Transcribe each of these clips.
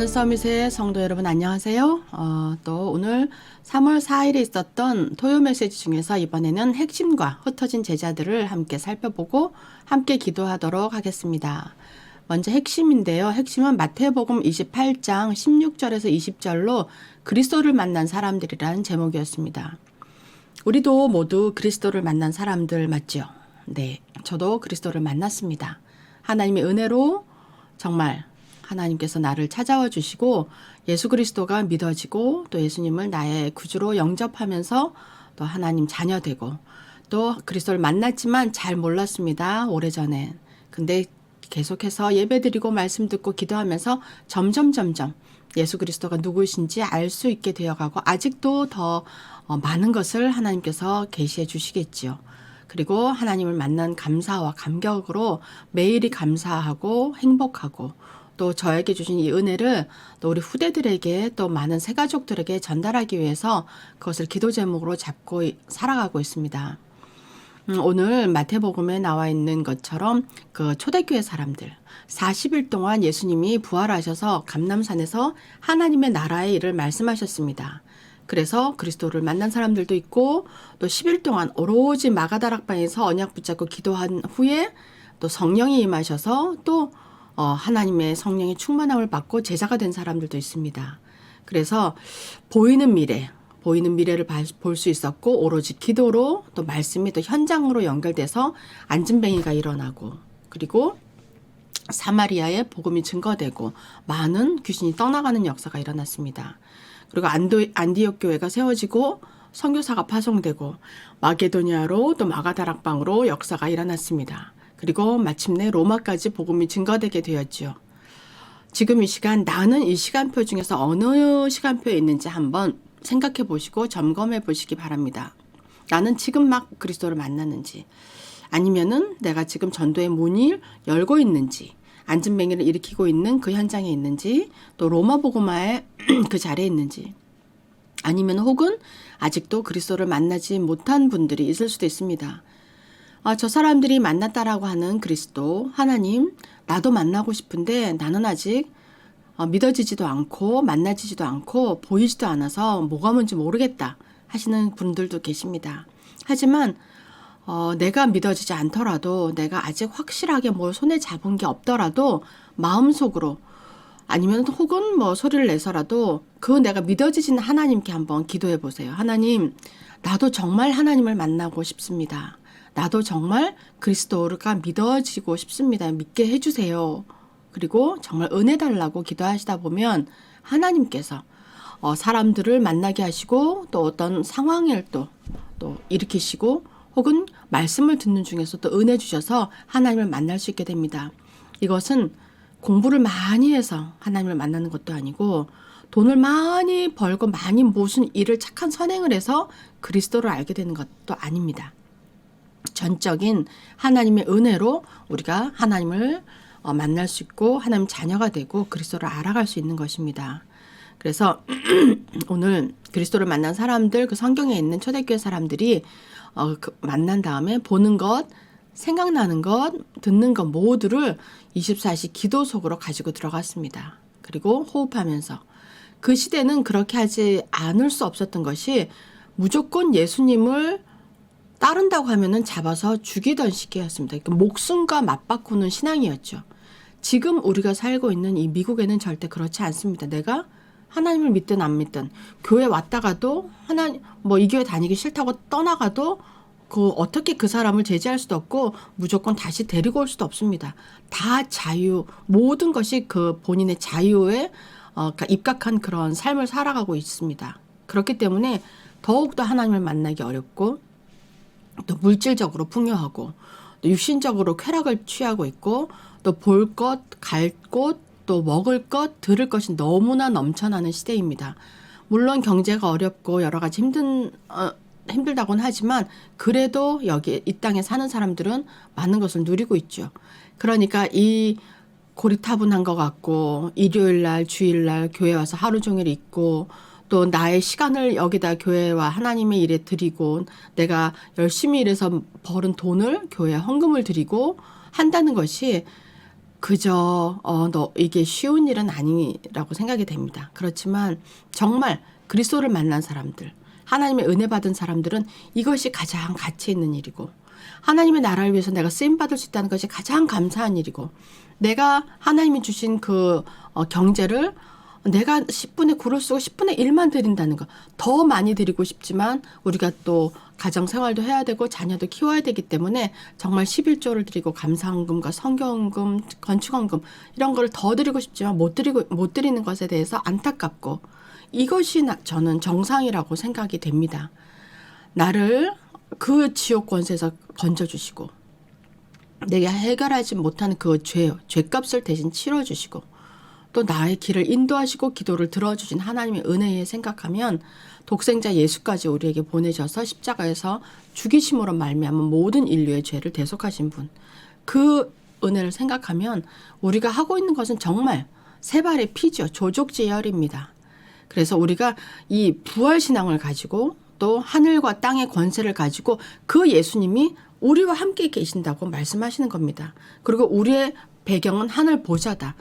사랑하는 서밋의 성도 여러분 안녕하세요. 또 오늘 3월 4일에 있었던 토요 메시지 중에서 이번에는 핵심과 흩어진 제자들을 함께 살펴보고 함께 기도하도록 하겠습니다. 먼저 핵심인데요. 핵심은 마태복음 28장 16절에서 20절로 그리스도를 만난 사람들이라는 제목이었습니다. 우리도 모두 그리스도를 만난 사람들 맞죠? 네, 저도 그리스도를 만났습니다. 하나님의 은혜로 정말 하나님께서 나를 찾아와 주시고 예수 그리스도가 믿어지고 또 예수님을 나의 구주로 영접하면서 또 하나님 자녀 되고 또 그리스도를 만났지만 잘 몰랐습니다. 오래전에. 근데 계속해서 예배드리고 말씀 듣고 기도하면서 점점 예수 그리스도가 누구신지 알 수 있게 되어가고 아직도 더 많은 것을 하나님께서 계시해 주시겠지요. 그리고 하나님을 만난 감사와 감격으로 매일이 감사하고 행복하고 또 저에게 주신 이 은혜를 또 우리 후대들에게 또 많은 새가족들에게 전달하기 위해서 그것을 기도 제목으로 잡고 살아가고 있습니다. 오늘 마태복음에 나와 있는 것처럼 그 초대교회 사람들 40일 동안 예수님이 부활하셔서 감람산에서 하나님의 나라의 일을 말씀하셨습니다. 그래서 그리스도를 만난 사람들도 있고 또 10일 동안 오로지 마가다락방에서 언약 붙잡고 기도한 후에 또 성령이 임하셔서 또 하나님의 성령의 충만함을 받고 제자가 된 사람들도 있습니다. 그래서 보이는 미래를 볼 수 있었고 오로지 기도로 또 말씀이 또 현장으로 연결돼서 안진뱅이가 일어나고 그리고 사마리아에 복음이 증거되고 많은 귀신이 떠나가는 역사가 일어났습니다. 그리고 안디옥 교회가 세워지고 선교사가 파송되고 마게도니아로 또 마가다락방으로 역사가 일어났습니다. 그리고 마침내 로마까지 복음이 증거되게 되었죠. 지금 이 시간 나는 이 시간표 중에서 어느 시간표에 있는지 한번 생각해 보시고 점검해 보시기 바랍니다. 나는 지금 막 그리스도를 만났는지 아니면은 내가 지금 전도의 문을 열고 있는지 안진뱅이를 일으키고 있는 그 현장에 있는지 또 로마 복음화의 그 자리에 있는지 아니면 혹은 아직도 그리스도를 만나지 못한 분들이 있을 수도 있습니다. 저 사람들이 만났다라고 하는 그리스도 하나님 나도 만나고 싶은데 나는 아직 믿어지지도 않고 만나지지도 않고 보이지도 않아서 뭐가 뭔지 모르겠다 하시는 분들도 계십니다. 하지만 내가 믿어지지 않더라도 내가 아직 확실하게 뭘 손에 잡은 게 없더라도 마음속으로 아니면 혹은 뭐 소리를 내서라도 그 내가 믿어지지는 하나님께 한번 기도해 보세요. 하나님 나도 정말 하나님을 만나고 싶습니다. 나도 정말 그리스도가 믿어지고 싶습니다. 믿게 해주세요. 그리고 정말 은혜 달라고 기도하시다 보면 하나님께서 사람들을 만나게 하시고 또 어떤 상황을 또 일으키시고 혹은 말씀을 듣는 중에서 또 은혜 주셔서 하나님을 만날 수 있게 됩니다. 이것은 공부를 많이 해서 하나님을 만나는 것도 아니고 돈을 많이 벌고 많이 무슨 일을 착한 선행을 해서 그리스도를 알게 되는 것도 아닙니다. 전적인 하나님의 은혜로 우리가 하나님을 만날 수 있고 하나님 자녀가 되고 그리스도를 알아갈 수 있는 것입니다. 그래서 오늘 그리스도를 만난 사람들 그 성경에 있는 초대교회 사람들이 만난 다음에 보는 것, 생각나는 것, 듣는 것 모두를 24시 기도 속으로 가지고 들어갔습니다. 그리고 호흡하면서 그 시대는 그렇게 하지 않을 수 없었던 것이 무조건 예수님을 따른다고 하면은 잡아서 죽이던 시기였습니다. 그러니까 목숨과 맞바꾸는 신앙이었죠. 지금 우리가 살고 있는 이 미국에는 절대 그렇지 않습니다. 내가 하나님을 믿든 안 믿든 교회 왔다가도 이 교회 다니기 싫다고 떠나가도 어떻게 그 사람을 제지할 수도 없고 무조건 다시 데리고 올 수도 없습니다. 다 자유, 모든 것이 그 본인의 자유에 입각한 그런 삶을 살아가고 있습니다. 그렇기 때문에 더욱더 하나님을 만나기 어렵고 또 물질적으로 풍요하고 또 육신적으로 쾌락을 취하고 있고 또 볼 것, 갈 곳, 또 먹을 것, 들을 것이 너무나 넘쳐나는 시대입니다. 물론 경제가 어렵고 여러 가지 힘들다고는 하지만 그래도 여기 이 땅에 사는 사람들은 많은 것을 누리고 있죠. 그러니까 이 고리타분한 것 같고 일요일날 주일날 교회 와서 하루 종일 있고 또 나의 시간을 여기다 교회와 하나님의 일에 드리고 내가 열심히 일해서 벌은 돈을 교회에 헌금을 드리고 한다는 것이 그저 너 이게 쉬운 일은 아니라고 생각이 됩니다. 그렇지만 정말 그리스도를 만난 사람들, 하나님의 은혜 받은 사람들은 이것이 가장 가치 있는 일이고 하나님의 나라를 위해서 내가 쓰임 받을 수 있다는 것이 가장 감사한 일이고 내가 하나님이 주신 그 경제를 내가 10분의 9를 쓰고 10분의 1만 드린다는 거. 더 많이 드리고 싶지만 우리가 또 가정 생활도 해야 되고 자녀도 키워야 되기 때문에 정말 11조를 드리고 감사헌금과 성경헌금, 건축헌금 이런 걸 더 드리고 싶지만 못 드리는 것에 대해서 안타깝고 이것이 저는 정상이라고 생각이 됩니다. 나를 그 지옥 권세에서 건져주시고 내가 해결하지 못하는 그 죄값을 대신 치러주시고 또 나의 길을 인도하시고 기도를 들어주신 하나님의 은혜에 생각하면 독생자 예수까지 우리에게 보내셔서 십자가에서 죽이심으로 말미암은 모든 인류의 죄를 대속하신 분. 그 은혜를 생각하면 우리가 하고 있는 것은 정말 세 발의 피죠. 조족제열입니다. 그래서 우리가 이 부활신앙을 가지고 또 하늘과 땅의 권세를 가지고 그 예수님이 우리와 함께 계신다고 말씀하시는 겁니다. 그리고 우리의 배경은 하늘 보좌다.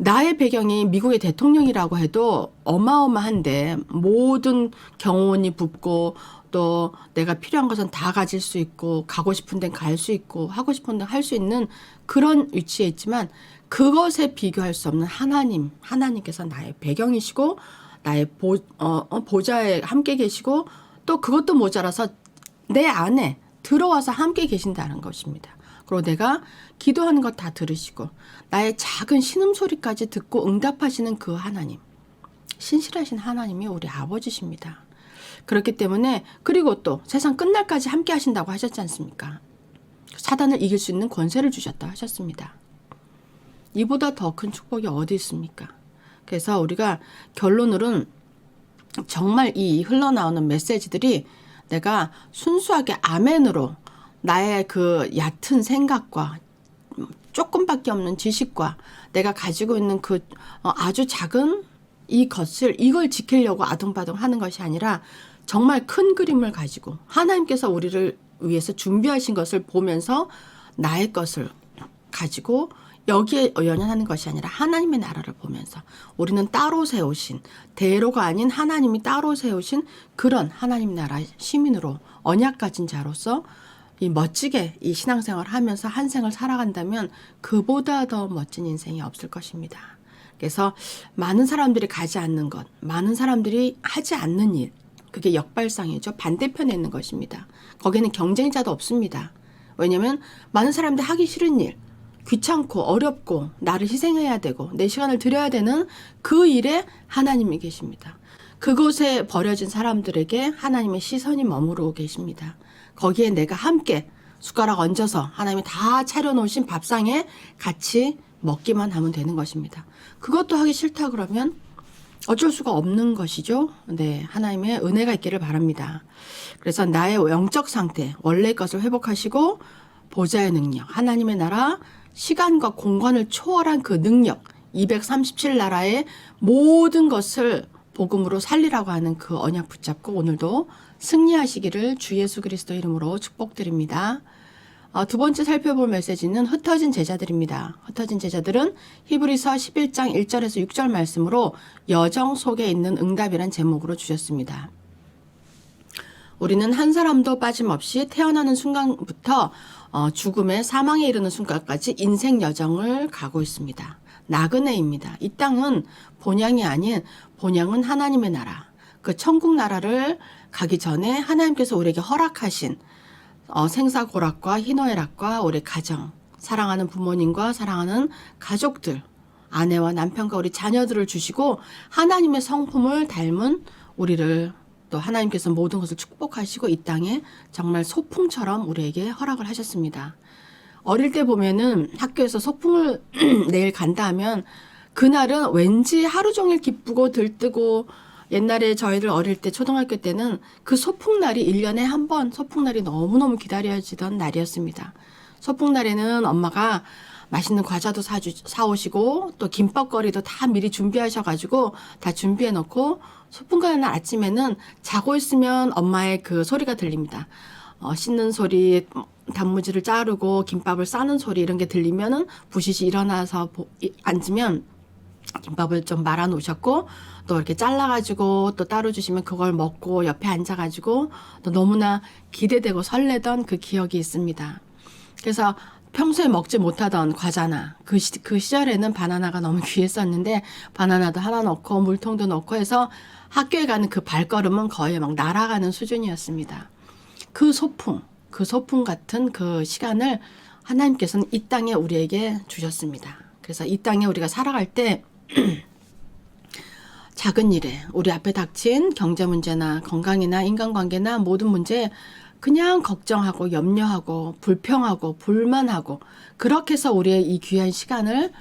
나의 배경이 미국의 대통령이라고 해도 어마어마한데 모든 경호원이 붙고 또 내가 필요한 것은 다 가질 수 있고 가고 싶은 데는 갈 수 있고 하고 싶은 데는 할 수 있는 그런 위치에 있지만 그것에 비교할 수 없는 하나님께서 나의 배경이시고 나의 보좌에 함께 계시고 또 그것도 모자라서 내 안에 들어와서 함께 계신다는 것입니다. 그리고 내가 기도하는 것 다 들으시고 나의 작은 신음소리까지 듣고 응답하시는 그 하나님. 신실하신 하나님이 우리 아버지십니다. 그렇기 때문에 그리고 또 세상 끝날까지 함께 하신다고 하셨지 않습니까? 사단을 이길 수 있는 권세를 주셨다 하셨습니다. 이보다 더 큰 축복이 어디 있습니까? 그래서 우리가 결론으로는 정말 이 흘러나오는 메시지들이 내가 순수하게 아멘으로 나의 그 얕은 생각과 조금밖에 없는 지식과 내가 가지고 있는 그 아주 작은 이걸 지키려고 아둥바둥 하는 것이 아니라 정말 큰 그림을 가지고 하나님께서 우리를 위해서 준비하신 것을 보면서 나의 것을 가지고 여기에 연연하는 것이 아니라 하나님의 나라를 보면서 우리는 따로 세우신 대로가 아닌 하나님이 따로 세우신 그런 하나님 나라 시민으로 언약 가진 자로서 멋지게 이 신앙생활을 하면서 한 생을 살아간다면 그보다 더 멋진 인생이 없을 것입니다. 그래서 많은 사람들이 가지 않는 것, 많은 사람들이 하지 않는 일, 그게 역발상이죠. 반대편에 있는 것입니다. 거기는 경쟁자도 없습니다. 왜냐하면 많은 사람들이 하기 싫은 일, 귀찮고 어렵고 나를 희생해야 되고 내 시간을 들여야 되는 그 일에 하나님이 계십니다. 그곳에 버려진 사람들에게 하나님의 시선이 머무르고 계십니다. 거기에 내가 함께 숟가락 얹어서 하나님이 다 차려놓으신 밥상에 같이 먹기만 하면 되는 것입니다. 그것도 하기 싫다 그러면 어쩔 수가 없는 것이죠. 네, 하나님의 은혜가 있기를 바랍니다. 그래서 나의 영적 상태, 원래의 것을 회복하시고 보좌의 능력, 하나님의 나라, 시간과 공간을 초월한 그 능력, 237나라의 모든 것을 복음으로 살리라고 하는 그 언약 붙잡고 오늘도 승리하시기를 주 예수 그리스도 이름으로 축복드립니다. 두 번째 살펴볼 메시지는 흩어진 제자들입니다. 흩어진 제자들은 히브리서 11장 1절에서 6절 말씀으로 여정 속에 있는 응답이란 제목으로 주셨습니다. 우리는 한 사람도 빠짐없이 태어나는 순간부터 죽음의 사망에 이르는 순간까지 인생 여정을 가고 있습니다. 나그네입니다. 이 땅은 본향이 아닌 본향은 하나님의 나라. 그 천국 나라를 가기 전에 하나님께서 우리에게 허락하신 생사고락과 희노애락과 우리 가정, 사랑하는 부모님과 사랑하는 가족들, 아내와 남편과 우리 자녀들을 주시고 하나님의 성품을 닮은 우리를 또 하나님께서 모든 것을 축복하시고 이 땅에 정말 소풍처럼 우리에게 허락을 하셨습니다. 어릴 때 보면은 학교에서 소풍을 내일 간다 하면 그날은 왠지 하루 종일 기쁘고 들뜨고 옛날에 저희들 어릴 때 초등학교 때는 그 소풍날이 1년에 한 번 소풍날이 너무너무 기다려지던 날이었습니다. 소풍날에는 엄마가 맛있는 과자도 사오시고 또 김밥거리도 다 미리 준비하셔가지고 다 준비해 놓고 소풍 가는 날 아침에는 자고 있으면 엄마의 그 소리가 들립니다. 씻는 소리, 단무지를 자르고 김밥을 싸는 소리 이런 게 들리면은 부시시 일어나서 앉으면 김밥을 좀 말아 놓으셨고 또 이렇게 잘라가지고 또 따로 주시면 그걸 먹고 옆에 앉아가지고 또 너무나 기대되고 설레던 그 기억이 있습니다. 그래서 평소에 먹지 못하던 과자나 그 시절에는 바나나가 너무 귀했었는데 바나나도 하나 넣고 물통도 넣고 해서 학교에 가는 그 발걸음은 거의 막 날아가는 수준이었습니다. 그 소풍 같은 그 시간을 하나님께서는 이 땅에 우리에게 주셨습니다. 그래서 이 땅에 우리가 살아갈 때 작은 일에 우리 앞에 닥친 경제 문제나 건강이나 인간관계나 모든 문제에 그냥 걱정하고 염려하고 불평하고 불만하고 그렇게 해서 우리의 이 귀한 시간을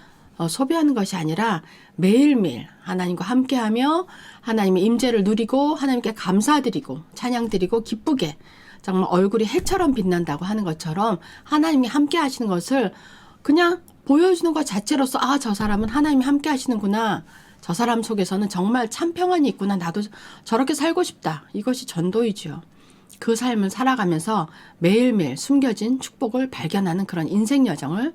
소비하는 것이 아니라 매일매일 하나님과 함께하며 하나님의 임재를 누리고 하나님께 감사드리고 찬양드리고 기쁘게 정말 얼굴이 해처럼 빛난다고 하는 것처럼 하나님이 함께 하시는 것을 그냥 보여주는 것 자체로서 아, 저 사람은 하나님이 함께 하시는구나. 저 사람 속에서는 정말 참 평안이 있구나. 나도 저렇게 살고 싶다. 이것이 전도이죠. 그 삶을 살아가면서 매일매일 숨겨진 축복을 발견하는 그런 인생 여정을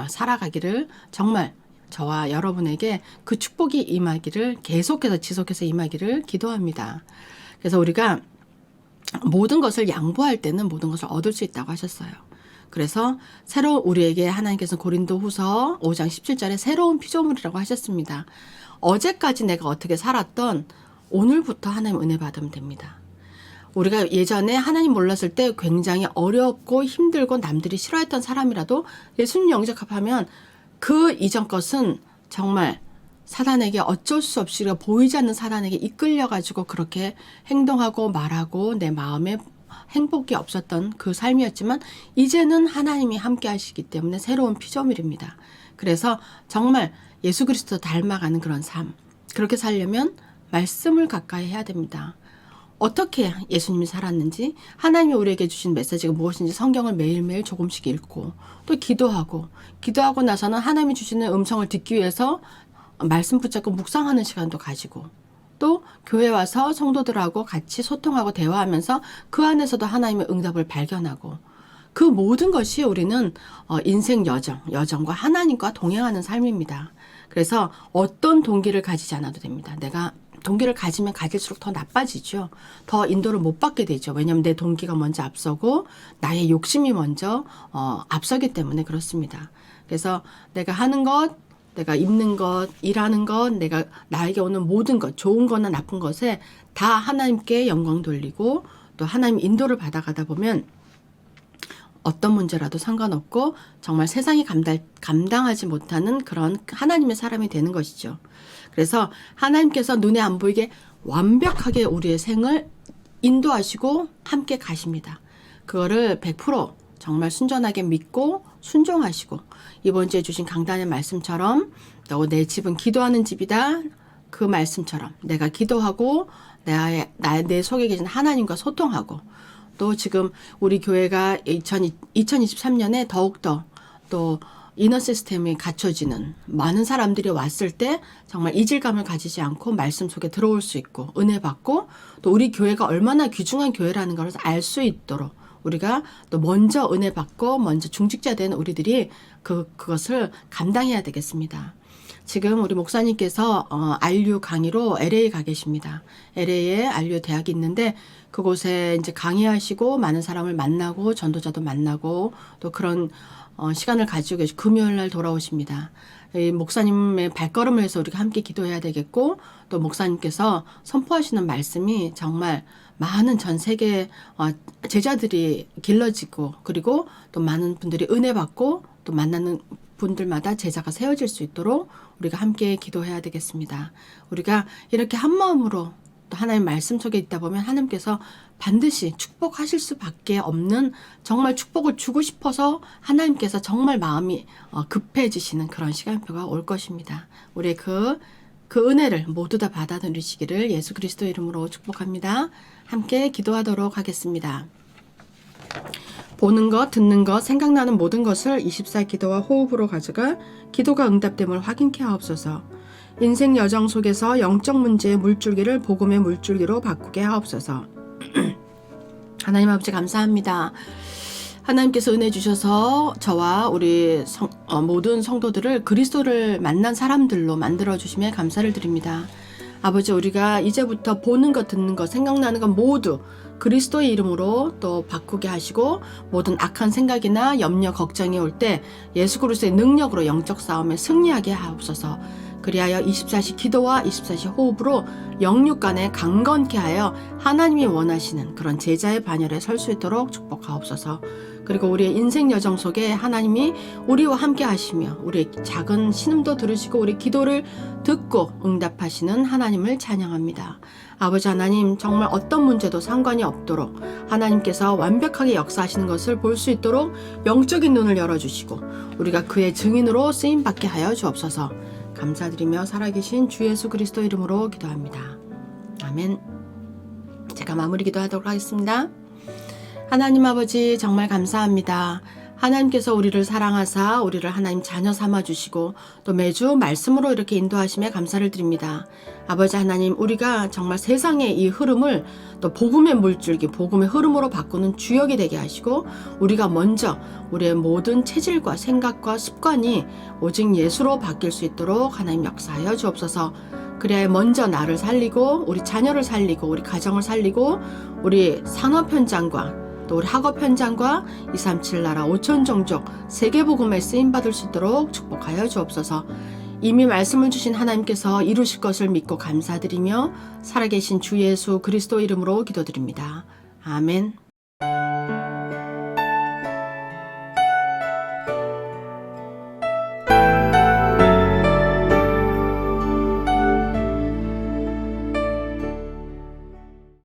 살아가기를 정말 저와 여러분에게 그 축복이 임하기를 계속해서 지속해서 임하기를 기도합니다. 그래서 우리가 모든 것을 양보할 때는 모든 것을 얻을 수 있다고 하셨어요. 그래서 우리에게 하나님께서 고린도후서 5장 17절에 새로운 피조물이라고 하셨습니다. 어제까지 내가 어떻게 살았던 오늘부터 하나님 은혜 받으면 됩니다. 우리가 예전에 하나님 몰랐을 때 굉장히 어렵고 힘들고 남들이 싫어했던 사람이라도 예수님 영접하면 그 이전 것은 정말 사단에게 어쩔 수 없이 우리가 보이지 않는 사단에게 이끌려가지고 그렇게 행동하고 말하고 내 마음에 행복이 없었던 그 삶이었지만 이제는 하나님이 함께 하시기 때문에 새로운 피조물입니다. 그래서 정말 예수 그리스도 닮아가는 그런 삶, 그렇게 살려면 말씀을 가까이 해야 됩니다. 어떻게 예수님이 살았는지 하나님이 우리에게 주신 메시지가 무엇인지 성경을 매일매일 조금씩 읽고 또 기도하고 나서는 하나님이 주시는 음성을 듣기 위해서 말씀 붙잡고 묵상하는 시간도 가지고 또 교회 와서 성도들하고 같이 소통하고 대화하면서 그 안에서도 하나님의 응답을 발견하고 그 모든 것이 우리는 인생 여정과 하나님과 동행하는 삶입니다. 그래서 어떤 동기를 가지지 않아도 됩니다. 내가 동기를 가지면 가질수록 더 나빠지죠. 더 인도를 못 받게 되죠. 왜냐하면 내 동기가 먼저 앞서고 나의 욕심이 먼저 앞서기 때문에 그렇습니다. 그래서 내가 하는 것, 내가 입는 것, 일하는 것, 내가 나에게 오는 모든 것, 좋은 거나 나쁜 것에 다 하나님께 영광 돌리고 또 하나님 인도를 받아가다 보면 어떤 문제라도 상관없고 정말 세상이 감당하지 못하는 그런 하나님의 사람이 되는 것이죠. 그래서 하나님께서 눈에 안 보이게 완벽하게 우리의 생을 인도하시고 함께 가십니다. 그거를 100% 정말 순전하게 믿고 순종하시고 이번 주에 주신 강단의 말씀처럼 또 내 집은 기도하는 집이다. 그 말씀처럼 내가 기도하고 내 속에 계신 하나님과 소통하고 또 지금 우리 교회가 2023년에 더욱더 또 이너 시스템이 갖춰지는 많은 사람들이 왔을 때 정말 이질감을 가지지 않고 말씀 속에 들어올 수 있고 은혜 받고 또 우리 교회가 얼마나 귀중한 교회라는 것을 알 수 있도록 우리가 또 먼저 은혜 받고 먼저 중직자 된 우리들이 그것을 감당해야 되겠습니다. 지금 우리 목사님께서 RU 강의로 LA 가 계십니다. LA에 RU 대학이 있는데 그곳에 이제 강의하시고 많은 사람을 만나고 전도자도 만나고 또 그런 시간을 가지고 계시고 금요일 날 돌아오십니다. 이 목사님의 발걸음을 해서 우리가 함께 기도해야 되겠고 또 목사님께서 선포하시는 말씀이 정말 많은 전 세계 제자들이 길러지고 그리고 또 많은 분들이 은혜 받고 또 만나는 분들마다 제자가 세워질 수 있도록 우리가 함께 기도해야 되겠습니다. 우리가 이렇게 한 마음으로 또 하나님 말씀 속에 있다 보면 하나님께서 반드시 축복하실 수밖에 없는 정말 축복을 주고 싶어서 하나님께서 정말 마음이 급해지시는 그런 시간표가 올 것입니다. 우리의 그 은혜를 모두 다 받아 누리시기를 예수 그리스도 이름으로 축복합니다. 함께 기도하도록 하겠습니다. 보는 것, 듣는 것, 생각나는 모든 것을 24 기도와 호흡으로 가져가 기도가 응답됨을 확인케 하옵소서. 인생 여정 속에서 영적 문제의 물줄기를 복음의 물줄기로 바꾸게 하옵소서. 하나님 아버지 감사합니다. 하나님께서 은혜 주셔서 저와 우리 모든 성도들을 그리스도를 만난 사람들로 만들어 주심에 감사를 드립니다. 아버지, 우리가 이제부터 보는 것, 듣는 것, 생각나는 것 모두 그리스도의 이름으로 또 바꾸게 하시고, 모든 악한 생각이나 염려, 걱정이 올 때 예수 그리스도의 능력으로 영적 싸움에 승리하게 하옵소서. 그리하여 24시 기도와 24시 호흡으로 영육 간에 강건케 하여 하나님이 원하시는 그런 제자의 반열에 설 수 있도록 축복하옵소서. 그리고 우리의 인생 여정 속에 하나님이 우리와 함께 하시며 우리의 작은 신음도 들으시고 우리 기도를 듣고 응답하시는 하나님을 찬양합니다. 아버지 하나님, 정말 어떤 문제도 상관이 없도록 하나님께서 완벽하게 역사하시는 것을 볼 수 있도록 영적인 눈을 열어주시고 우리가 그의 증인으로 쓰임받게 하여 주옵소서. 감사드리며 살아계신 주 예수 그리스도 이름으로 기도합니다. 아멘. 제가 마무리 기도하도록 하겠습니다. 하나님 아버지, 정말 감사합니다. 하나님께서 우리를 사랑하사 우리를 하나님 자녀 삼아주시고 또 매주 말씀으로 이렇게 인도하심에 감사를 드립니다. 아버지 하나님, 우리가 정말 세상의 이 흐름을 또 복음의 물줄기, 복음의 흐름으로 바꾸는 주역이 되게 하시고, 우리가 먼저 우리의 모든 체질과 생각과 습관이 오직 예수로 바뀔 수 있도록 하나님 역사하여 주옵소서. 그래야 먼저 나를 살리고 우리 자녀를 살리고 우리 가정을 살리고 우리 산업 현장과 또 우리 학업 현장과 237 나라 5천 종족 세계복음에 쓰임받을 수 있도록 축복하여 주옵소서. 이미 말씀을 주신 하나님께서 이루실 것을 믿고 감사드리며 살아계신 주 예수 그리스도 이름으로 기도드립니다. 아멘.